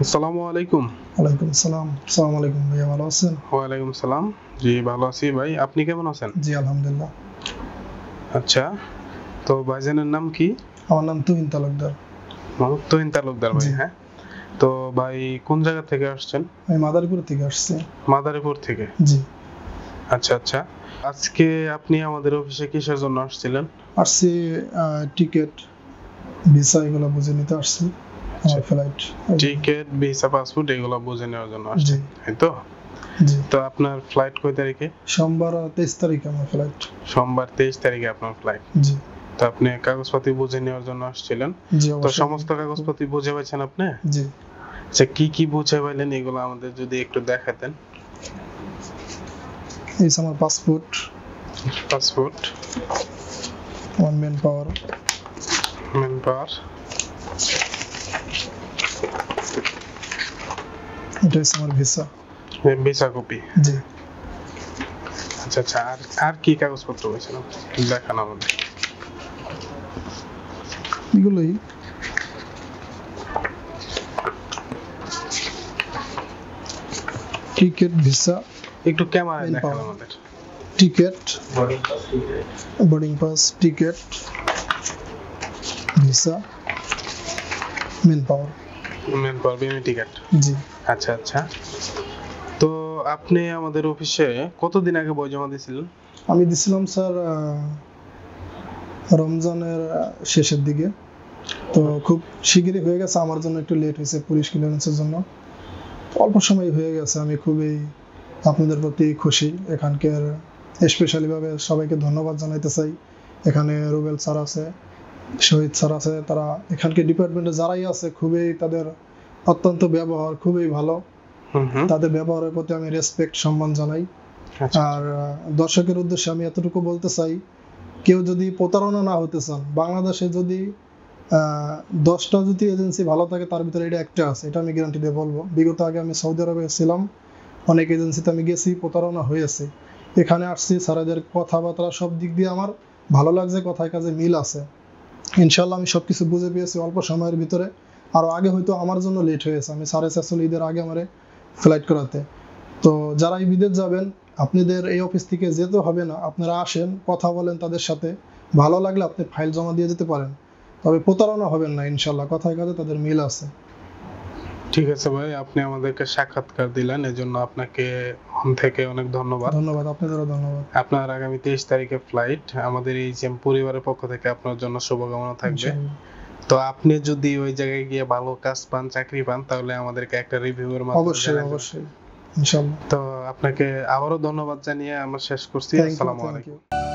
আসসালামু আলাইকুম। ওয়ালাইকুম আসসালাম। আসসালামু আলাইকুম ভাইয়া, ভালো আছেন? ওয়ালাইকুম সালাম। জি ভালো আছি ভাই। আপনি কেমন আছেন? জি আলহামদুলিল্লাহ। আচ্ছা। তো ভাইজানের নাম কি? আমার নাম তুহিন তালুকদার। মোহাম্মদ তুহিন তালুকদার ভাই, জি। হ্যাঁ? তো ভাই কোন জায়গা থেকে আসছেন? আমি মাদারীপুর থেকে আসছি। মাদারীপুর থেকে। জি। আচ্ছা আচ্ছা। আজকে আপনি আমাদের অফিসে কিসের জন্য আসছিলেন? আসছি টিকেট, ভিসা এগুলো বুঝে নিতে আসছি। আমার ফ্লাইট। টিকেট, ভিসা, পাসপোর্ট এগুলো বুঝে নেওয়ার জন্য জি। আসছেন, তাই তো? জি। তো আপনার ফ্লাইট কয় তারিখে? সোমবার 23 তারিখে আমার ফ্লাইট। সোমবার 23 তারিখে আপনার ফ্লাইট। জি। তো আপনি কাগজপত্র বুঝে নেওয়ার জন্য আসছিলেন। জি তো অবশ্যই। সমস্ত কাগজপত্র বুঝে পাইছেন আপনি? জি। আচ্ছা, কি কি বুঝে পাইলেন এগুলো আমাদের যদি একটু দেখাতেন। এই যে আমার পাসপোর্ট, পাসপোর্ট, আমার মেন পাওয়ার, ম্যান পাওয়ার, এটা হচ্ছে আমার ভিসা। Visa copy. জি। আচ্ছা আচ্ছা, আর আর কি কাগজপত্র হয়েছিল দেখান আমাদের। এগুলোই। টিকেট, ভিসা, একটু ক্যামেরায় Main দেখান power. আমাদের। Ticket, boarding pass, ticket, visa, main power. Man power, BME ticket. জি। আচ্ছা আচ্ছা। তো আপনি আমাদের অফিসে কতদিন আগে বই জমা দিয়েছিলেন? আমি দিছিলাম স্যার রমজানের শেষের দিকে। তো খুব শিগগিরই হয়ে গেছে, আমার জন্য একটু লেট হয়েছে পুলিশ ক্লিয়ারেন্সের জন্য। অল্প সময় হয়ে গেছে। আমি খুবই আপনাদের প্রতি খুশি। এখানকার স্পেশালি ভাবে সবাইকে ধন্যবাদ জানাইতে চাই। এখানে রুবেল স্যার আছে, শহীদ স্যার আছে, তারা এখানকার ডিপার্টমেন্টে যারাই আছে খুবই তাদের অত্যন্ত ব্যবহার খুবই ভালো। তাদের ব্যবহারের প্রতি আমি রেসপেক্ট, সম্মান জানাই। আচ্ছা আর দর্শকের উদ্দেশ্যে আমি এতটুকু বলতে চাই, কেউ যদি প্রতারণা না হতে চান, বাংলাদেশে যদি 10টা যদি এজেন্সি ভালো থাকে তার ভিতরে এটা একটা আছে, এটা আমি গ্যারান্টি দিয়ে বলবো। বিগত আগে আমি সৌদি আরবে ছিলাম, অনেক এজেন্সিতে আমি গেছি, প্রতারণা হয়েছে। এখানে আসছি, স্যারেদের কথাবার্তা সব দিক দিয়ে আমার ভালো লাগছে, কথায় কাজে মিল আছে। ইনশাল্লাহ আমি সবকিছু বুঝে পেয়েছি অল্প সময়ের ভিতরে। আরো আগে হয়তো আমার জন্য লেট হয়েছে, আমি সাড়ে 4 ঈদের আগে আমারে ফ্লাইট করাতে। তো যারা এই বিদেশ যাবেন, আপনাদের এই অফিস থেকে যেতে হবে না, আপনারা আসেন, কথা বলেন তাদের সাথে, ভালো লাগলে আপনি ফাইল জমা দিয়ে যেতে পারেন। তবে প্রতারণা হবেন না ইনশাল্লাহ, কথায় কাজে তাদের মিল আছে। ঠিক আছে ভাই, আপনি আমাদেরকে সাক্ষাৎকার দিলেন, এজন্য আপনাকে মন থেকে অনেক ধন্যবাদ। ধন্যবাদ, আপনাদেরও ধন্যবাদ। আপনার আগামী 23 তারিখে ফ্লাইট। আমাদের এই জিএম পরিবারের পক্ষ থেকে আপনার জন্য শুভকামনা থাকবে। ইনশাল্লাহ। তো আপনি যদি ওই জায়গায় গিয়ে ভালো কাজ পান, চাকরি পান, তাহলে আমাদেরকে একটা রিভিউয়ের মাধ্যমে অবশ্যই জানাবেন। অবশ্যই ইনশাল্লাহ। তো আপনাকে আবারও ধন্যবাদ জানিয়ে আমরা শেষ করছি। থ্যাংক ইউ, আসসালামু থ্যাংক আলাইকুম। ইউ।